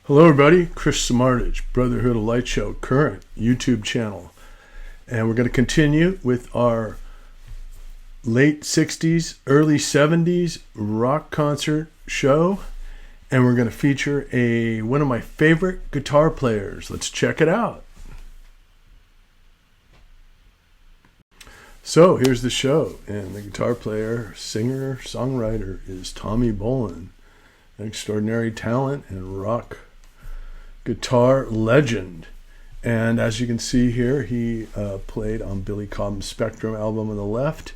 Hello everybody, Chris Samartage, Brotherhood of Light Show, current YouTube channel. And we're going to continue with our late 60s, early 70s rock concert show. And we're going to feature one of my favorite guitar players. Let's check it out. So here's the show. And the guitar player, singer, songwriter is Tommy Bolin. An extraordinary talent and rock guitar legend. And as you can see here, he played on Billy Cobham's Spectrum album on the left,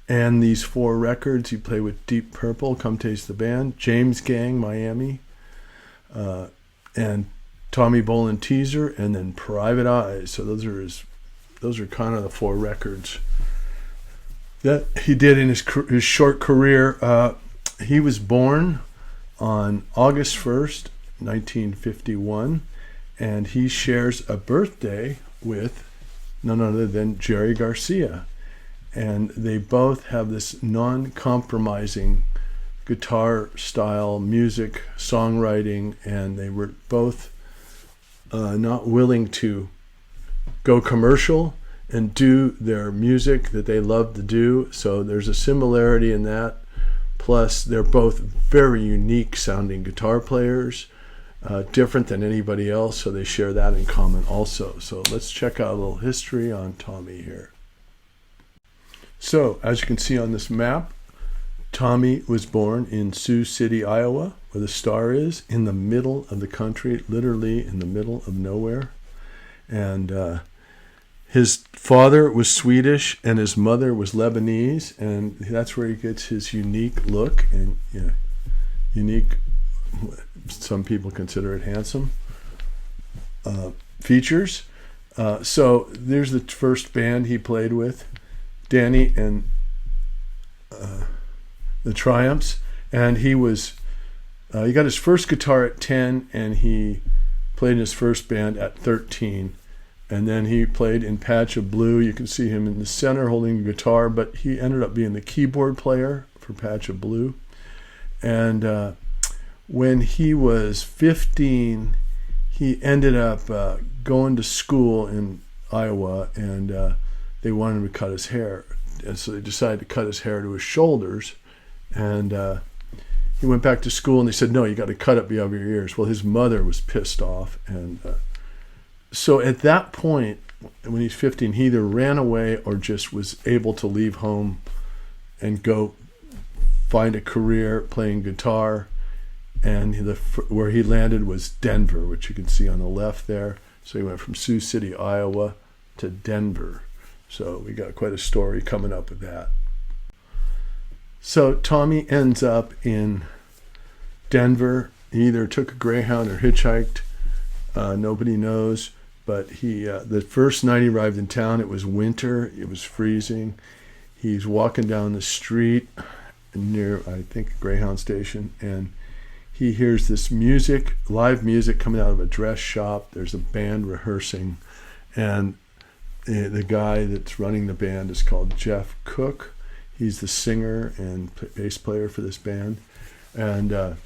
and these 4 records he played with Deep Purple, Come Taste the Band, James Gang, Miami, and Tommy Bolin Teaser, and then Private Eyes. So those are kind of the 4 records that he did in his short career. He was born on August 1st, 1951, and he shares a birthday with none other than Jerry Garcia, and they both have this non-compromising guitar style music songwriting, and they were both not willing to go commercial and do their music that they loved to do. So there's a similarity in that. Plus they're both very unique sounding guitar players, different than anybody else, so they share that in common also. So let's check out a little history on Tommy here. So as you can see on this map, Tommy was born in Sioux City, Iowa, where the star is, in the middle of the country, literally in the middle of nowhere. And his father was Swedish and his mother was Lebanese, and that's where he gets his unique look and unique, some people consider it handsome, features. So there's the first band he played with, Danny and the Triumphs, and he got his first guitar at 10, and he played in his first band at 13. And then he played in Patch of Blue. You can see him in the center holding the guitar, but he ended up being the keyboard player for Patch of Blue. And when he was 15, he ended up going to school in Iowa, and they wanted him to cut his hair. And so they decided to cut his hair to his shoulders. And he went back to school, and they said, no, you got to cut it beyond your ears. Well, his mother was pissed off, and so at that point, when he's 15, he either ran away or just was able to leave home and go find a career playing guitar. And where he landed was Denver, which you can see on the left there. So he went from Sioux City, Iowa to Denver. So we got quite a story coming up with that. So Tommy ends up in Denver. He either took a Greyhound or hitchhiked. Nobody knows. But the first night he arrived in town, it was winter. It was freezing. He's walking down the street near, I think, a Greyhound station, and he hears this music, live music coming out of a dress shop. There's a band rehearsing, and the guy that's running the band is called Jeff Cook. He's the singer and bass player for this band. And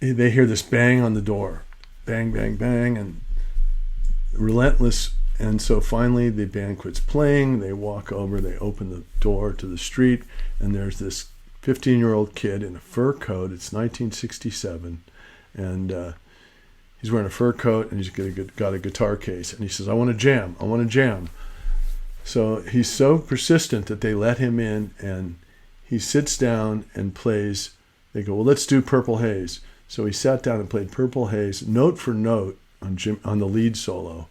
they hear this bang on the door. Bang, bang, bang, and relentless. And so finally the band quits playing. They walk over, they open the door to the street, and there's this 15-year-old kid in a fur coat. It's 1967, and he's wearing a fur coat, and he's got a guitar case, and he says, I want to jam. So he's so persistent that they let him in, and he sits down and plays. They go, well, let's do Purple Haze. So he sat down and played Purple Haze note for note on the lead solo,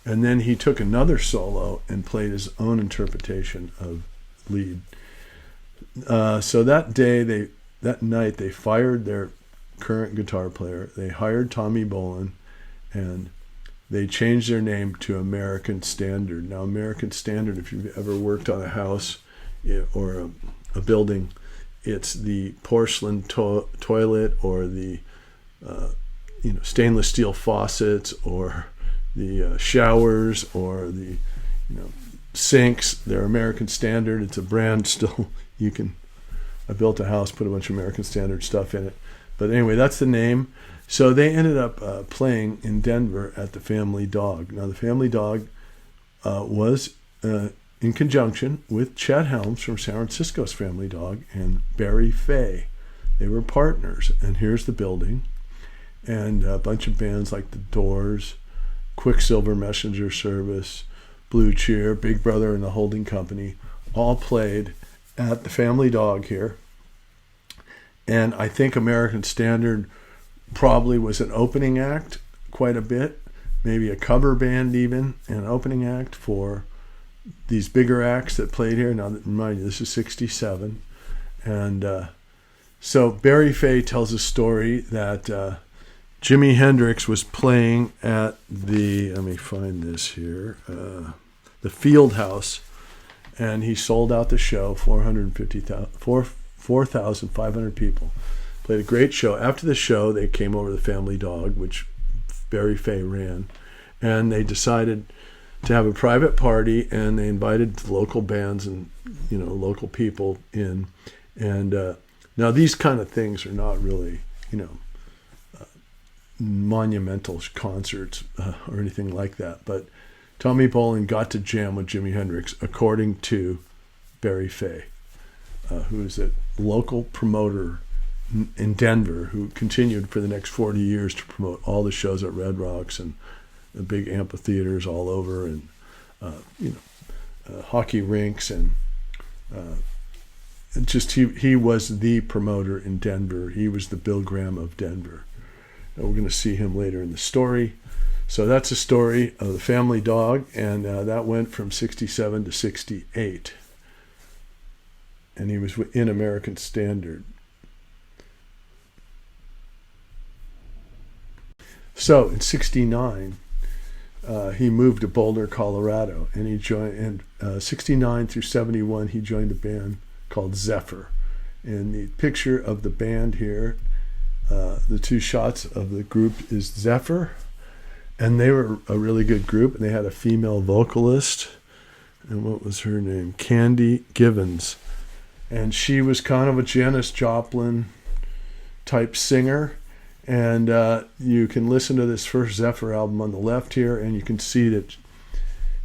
and then he took another solo and played his own interpretation of lead. So that night they fired their current guitar player. They hired Tommy Bolin, and they changed their name to American Standard. Now, American Standard, if you've ever worked on a house or a building, it's the porcelain toilet or the stainless steel faucets or the showers or the sinks. They're American Standard. It's a brand still. I built a house, put a bunch of American Standard stuff in it. But anyway, that's the name. So they ended up playing in Denver at the Family Dog. Now, the Family Dog was in conjunction with Chet Helms from San Francisco's Family Dog and Barry Fay. They were partners. And here's the building. And a bunch of bands like The Doors, Quicksilver Messenger Service, Blue Cheer, Big Brother and the Holding Company all played at the Family Dog here. And I think American Standard probably was an opening act quite a bit, maybe a cover band even, an opening act for these bigger acts that played here. Now, remind you, this is 67. And so Barry Fay tells a story that Jimi Hendrix was playing at the, let me find this here, the Field House, and he sold out the show, 4,500 people. Played a great show. After the show, they came over to the Family Dog, which Barry Fay ran, and they decided to have a private party, and they invited the local bands and local people in. And now these kind of things are not really monumental concerts or anything like that, but Tommy Bolin got to jam with Jimi Hendrix, according to Barry Fay, who is a local promoter in Denver, who continued for the next 40 years to promote all the shows at Red Rocks and the big amphitheaters all over, and hockey rinks, and he was the promoter in Denver. He was the Bill Graham of Denver. And we're going to see him later in the story. So that's the story of the Family Dog, and that went from 67 to 68. And he was in American Standard. So in 69, he moved to Boulder, Colorado, and he joined. And 69 through 71, he joined a band called Zephyr. And the picture of the band here, the two shots of the group is Zephyr, and they were a really good group. And they had a female vocalist, and what was her name? Candy Givens, and she was kind of a Janis Joplin type singer. And you can listen to this first Zephyr album on the left here, and you can see that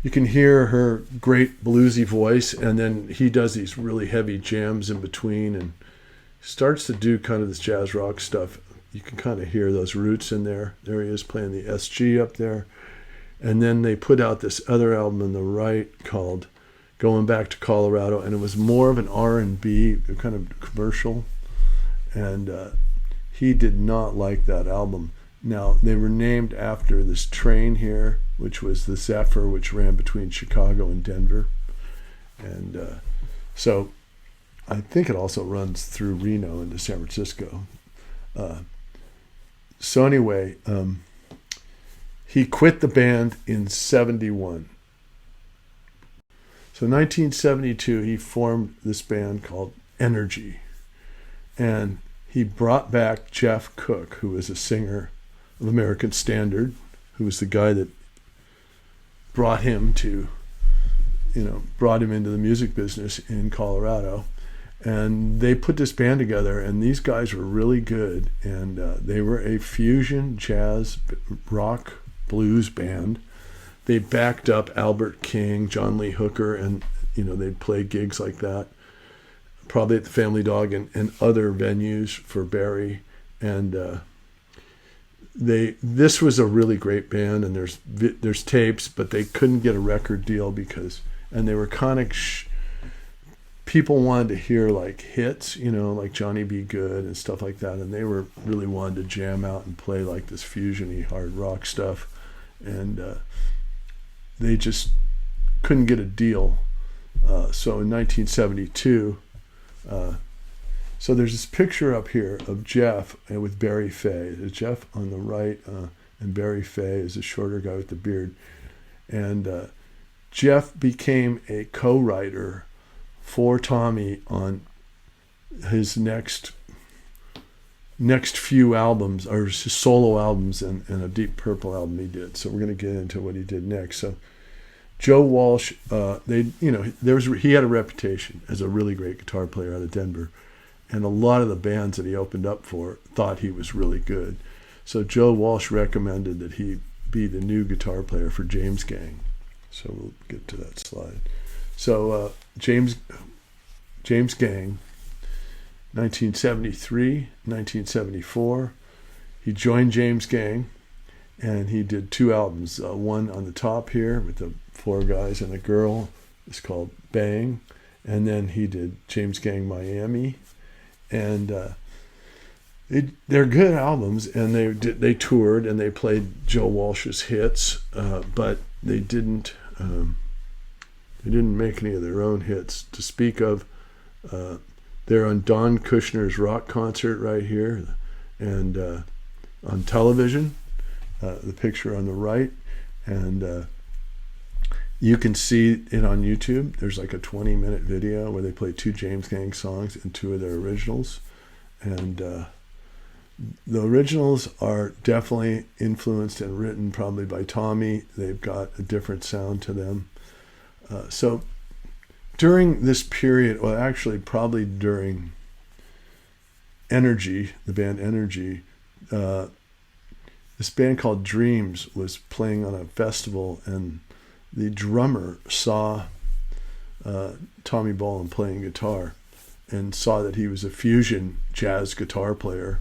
you can hear her great bluesy voice, and then he does these really heavy jams in between and starts to do kind of this jazz rock stuff. You can kind of hear those roots in there. There he is playing the SG up there. And then they put out this other album on the right called Going Back to Colorado, and it was more of an R&B, kind of commercial. And he did not like that album. Now, they were named after this train here, which was the Zephyr, which ran between Chicago and Denver. And so I think it also runs through Reno into San Francisco. So anyway, he quit the band in 71. So in 1972, he formed this band called Energy. And he brought back Jeff Cook, who was a singer of American Standard, who was the guy that brought him into the music business in Colorado. And they put this band together, and these guys were really good. And they were a fusion jazz rock blues band. They backed up Albert King, John Lee Hooker, and they'd play gigs like that, probably at the Family Dog and other venues for Barry. And this was a really great band, and there's tapes, but they couldn't get a record deal and they were kind of people wanted to hear like hits, like Johnny B. Good and stuff like that, and they were really wanted to jam out and play like this fusion-y hard rock stuff, and they just couldn't get a deal. So in 1972, so there's this picture up here of Jeff with Barry Fay. There's Jeff on the right, and Barry Fay is a shorter guy with the beard. And Jeff became a co-writer for Tommy on his next few albums, or his solo albums, and a Deep Purple album he did. So we're going to get into what he did next. So Joe Walsh, he had a reputation as a really great guitar player out of Denver, and a lot of the bands that he opened up for thought he was really good. So Joe Walsh recommended that he be the new guitar player for James Gang. So we'll get to that slide. So James Gang, 1973, 1974. He joined James Gang, and he did 2 albums. One on the top here with the 4 guys and a girl. It's called Bang. And then he did James Gang Miami. And they're good albums, and they toured and they played Joe Walsh's hits, but they didn't make any of their own hits to speak of. They're on Don Kushner's rock concert right here, and on television, the picture on the right, and you can see it on YouTube. There's like a 20-minute video where they play 2 James Gang songs and 2 of their originals, and the originals are definitely influenced and written probably by Tommy. They've got a different sound to them. So during this period, well, actually probably during Energy, the band Energy, this band called Dreams was playing on a festival, and the drummer saw Tommy Bolin playing guitar and saw that he was a fusion jazz guitar player.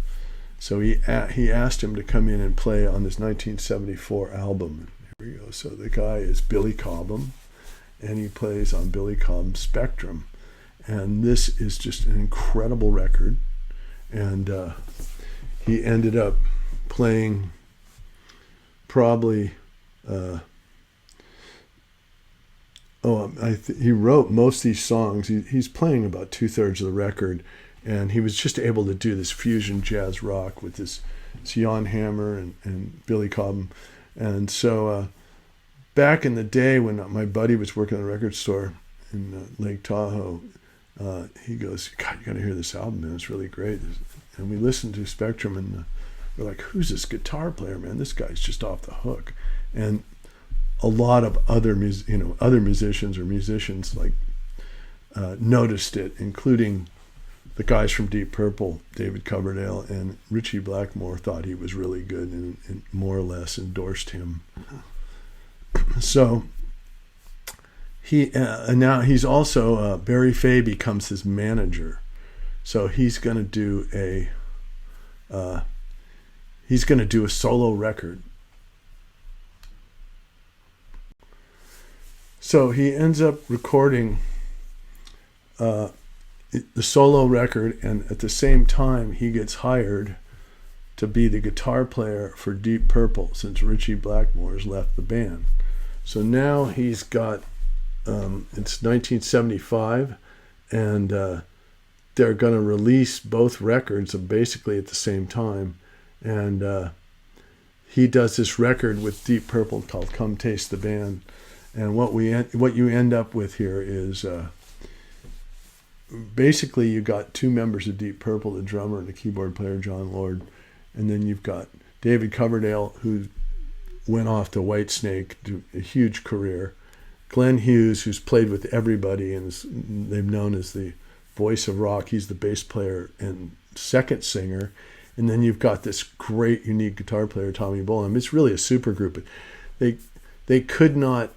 So he asked him to come in and play on this 1974 album. Here we go. So the guy is Billy Cobham, and he plays on Billy Cobham's Spectrum. And this is just an incredible record. And he ended up playing probably... he wrote most of these songs. He's playing about 2/3 of the record. And he was just able to do this fusion jazz rock with this Jan Hammer and Billy Cobham. And so back in the day when my buddy was working at a record store in Lake Tahoe, he goes, God, you got to hear this album, man. It's really great. And we listened to Spectrum, and we're like, who's this guitar player, man? This guy's just off the hook. And a lot of other musicians like noticed it, including the guys from Deep Purple, David Coverdale, and Ritchie Blackmore thought he was really good and more or less endorsed him. So now he's also Barry Fay becomes his manager. So he's going to do a solo record. So he ends up recording the solo record, and at the same time he gets hired to be the guitar player for Deep Purple since Ritchie Blackmore has left the band. So now he's got it's 1975, and they're going to release both records basically at the same time, and he does this record with Deep Purple called Come Taste the Band. And what you end up with here is basically you got 2 members of Deep Purple, the drummer and the keyboard player John Lord, and then you've got David Coverdale, who went off to Whitesnake, do a huge career. Glenn Hughes, who's played with everybody and they've known as the voice of rock. He's the bass player and second singer. And then you've got this great, unique guitar player, Tommy Bolin. It's really a super group. They could not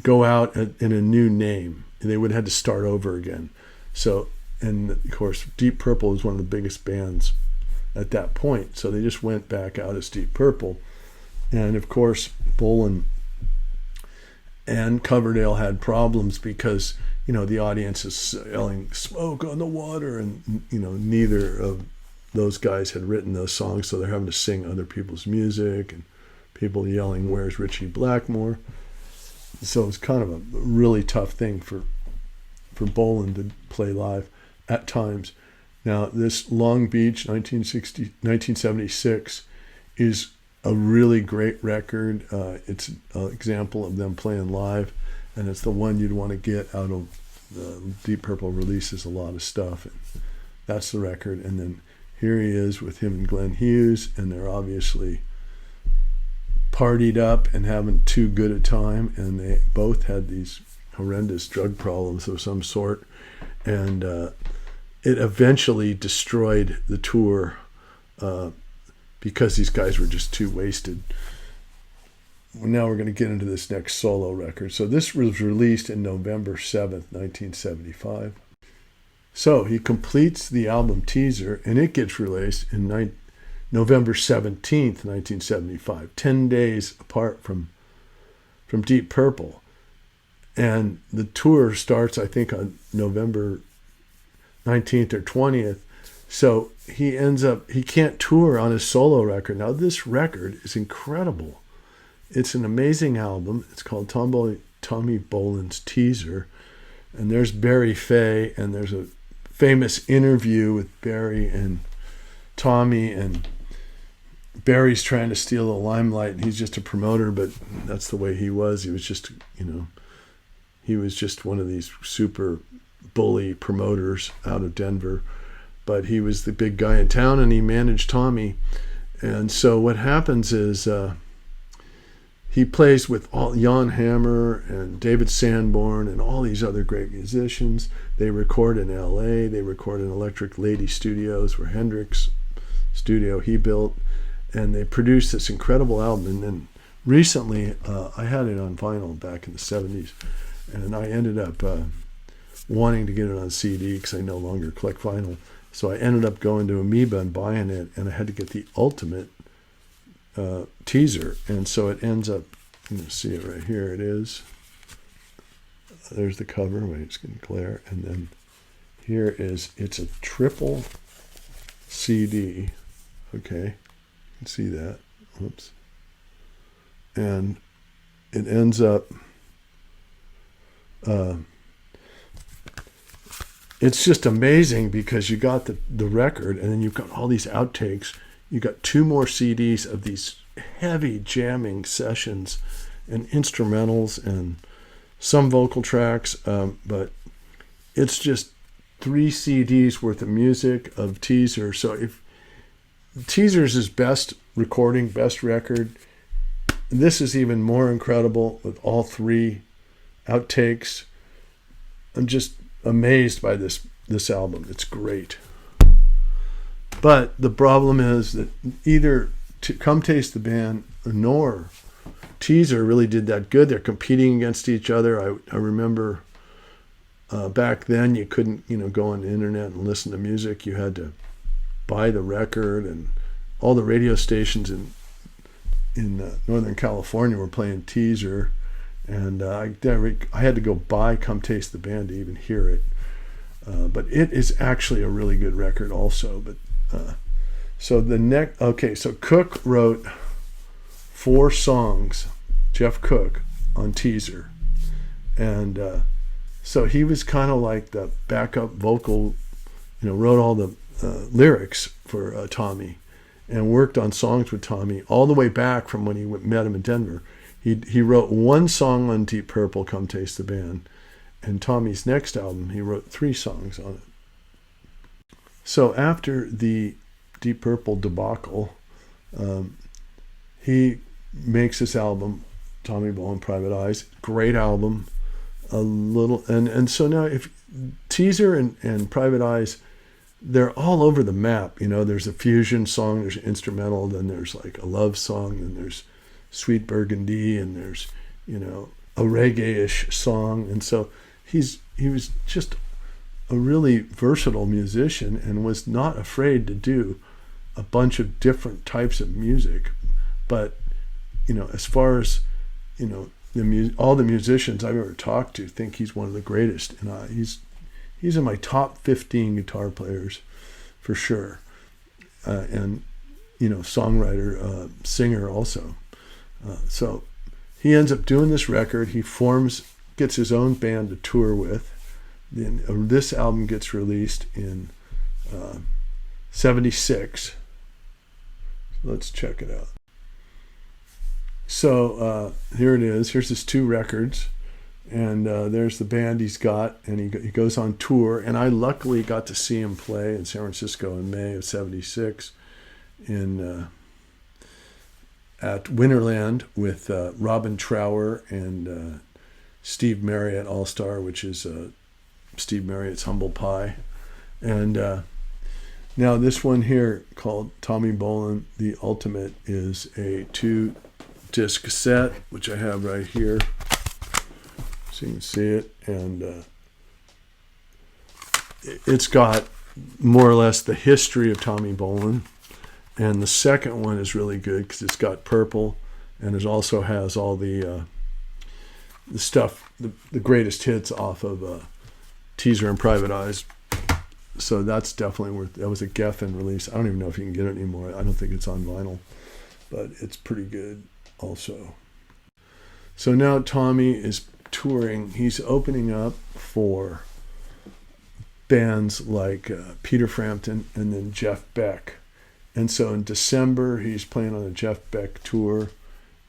go out in a new name. They would have had to start over again. So, and of course, Deep Purple was one of the biggest bands at that point. So they just went back out as Deep Purple. And of course, Bolin and Coverdale had problems because, the audience is yelling "smoke on the water," and, neither of those guys had written those songs. So they're having to sing other people's music and people yelling, "Where's Ritchie Blackmore?" So it's kind of a really tough thing for Bolin to play live at times. Now, this Long Beach 1976 is a really great record. It's an example of them playing live, and it's the one you'd want to get out of the Deep Purple releases a lot of stuff. And that's the record. And then here he is with him and Glenn Hughes, and they're obviously partied up and having too good a time, and they both had these horrendous drug problems of some sort, and it eventually destroyed the tour. because these guys were just too wasted. Now we're going to get into this next solo record. So this was released in November 7th, 1975. So he completes the album Teaser, and it gets released in November 17th, 1975, 10 days apart from Deep Purple. And the tour starts, I think, on November 19th or 20th. So he can't tour on his solo record. Now, this record is incredible. It's an amazing album. It's called Tommy Bolin's Teaser. And there's Barry Fay, and there's a famous interview with Barry and Tommy, and Barry's trying to steal the limelight, and he's just a promoter, but that's the way he was. He was just, he was just one of these super bully promoters out of Denver, but he was the big guy in town, and he managed Tommy. And so what happens is he plays with Jan Hammer and David Sanborn and all these other great musicians. They record in LA. They record in Electric Lady Studios, where Hendrix studio he built, and they produced this incredible album. And then recently, I had it on vinyl back in the 70s, and I ended up wanting to get it on CD because I no longer collect vinyl. So I ended up going to Amoeba and buying it, and I had to get the ultimate Teaser. And so it ends up, you can see it right here. It is. There's the cover. Wait, it's getting clear. And then here it's a triple CD. Okay, you can see that. Whoops. And it ends up, it's just amazing because you got the record, and then you've got all these outtakes. You got 2 more CDs of these heavy jamming sessions and instrumentals and some vocal tracks, but it's just 3 CDs worth of music of Teaser. So if Teaser's his best recording, best record, this is even more incredible with all 3 outtakes. I'm just amazed by this album. It's great. But the problem is that either Come Taste the Band nor Teaser really did that good. They're competing against each other. I remember back then you couldn't go on the internet and listen to music. You had to buy the record, and all the radio stations in Northern California were playing Teaser, and I had to go buy Come Taste the Band to even hear it. But it is actually a really good record also. But so Cook wrote 4 songs, Jeff Cook, on Teaser, and so he was kind of like the backup vocal, wrote all the lyrics for Tommy, and worked on songs with Tommy all the way back from when he met him in Denver. He wrote 1 song on Deep Purple, Come Taste the Band, and Tommy's next album he wrote 3 songs on it. So after the Deep Purple debacle, he makes this album, Tommy Bolin, Private Eyes. Great album. And so now if Teaser and Private Eyes, they're all over the map. There's a fusion song, there's an instrumental, then there's like a love song, then there's Sweet Burgundy, and there's a reggae-ish song. And so he was just a really versatile musician and was not afraid to do a bunch of different types of music. But as far as all the musicians I've ever talked to think he's one of the greatest, and he's in my top 15 guitar players for sure, and songwriter, singer also. So he ends up doing this record. He gets his own band to tour with. Then this album gets released in 76. Let's check it out. So here it is. Here's his 2 records, and there's the band he's got, and he goes on tour. And I luckily got to see him play in San Francisco in May of 76 at Winterland with Robin Trower and Steve Marriott All-Star, which is Steve Marriott's Humble Pie. And Now this one here called Tommy Bolin, The Ultimate, is a 2-disc set, which I have right here, so you can see it, and it's got more or less the history of Tommy Bolin. And the second one is really good because it's got purple, and it also has all the stuff, the greatest hits off of Teaser and Private Eyes. So that's definitely worth. That was a Geffen release. I don't even know if you can get it anymore. I don't think it's on vinyl, but it's pretty good also. So now Tommy is touring. He's opening up for bands like Peter Frampton and then Jeff Beck. And so in December, he's playing on a Jeff Beck tour,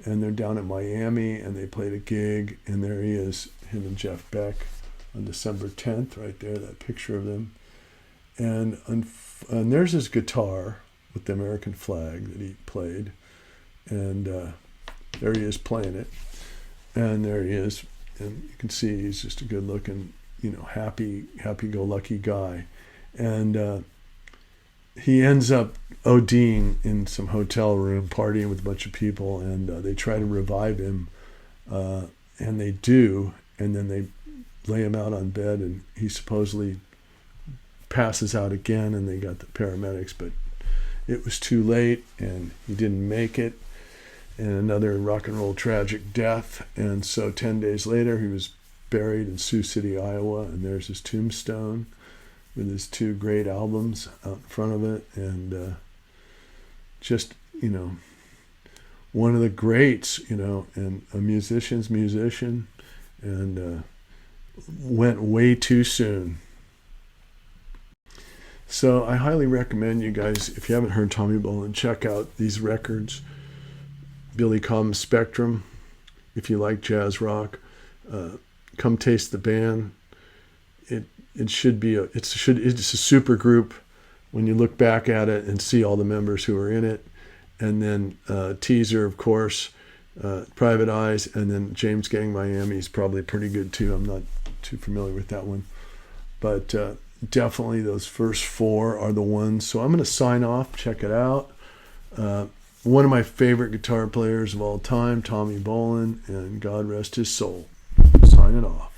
and they're down at Miami, and they played a gig, and there he is, him and Jeff Beck, on December 10th, right there, that picture of them. And there's his guitar with the American flag that he played, and there he is playing it, and there he is, and you can see he's just a good-looking, happy-go-lucky guy, and he ends up ODing in some hotel room, partying with a bunch of people, and they try to revive him, and they do, and then they lay him out on bed, and he supposedly passes out again, and they got the paramedics, but it was too late, and he didn't make it, and another rock and roll tragic death. And so 10 days later, he was buried in Sioux City, Iowa, and there's his tombstone with his 2 great albums out in front of it, and just, one of the greats, and a musician's musician, and went way too soon. So I highly recommend you guys, if you haven't heard Tommy Bolin, check out these records. Billy Cobham's Spectrum. If you like jazz rock, come taste the band. It should be it's a super group when you look back at it and see all the members who are in it. And then Teaser, of course, Private Eyes, and then James Gang Miami is probably pretty good too. I'm not too familiar with that one, but definitely those first 4 are the ones. So I'm going to sign off. Check it out. One of my favorite guitar players of all time, Tommy Bolin, and God rest his soul. Signing off.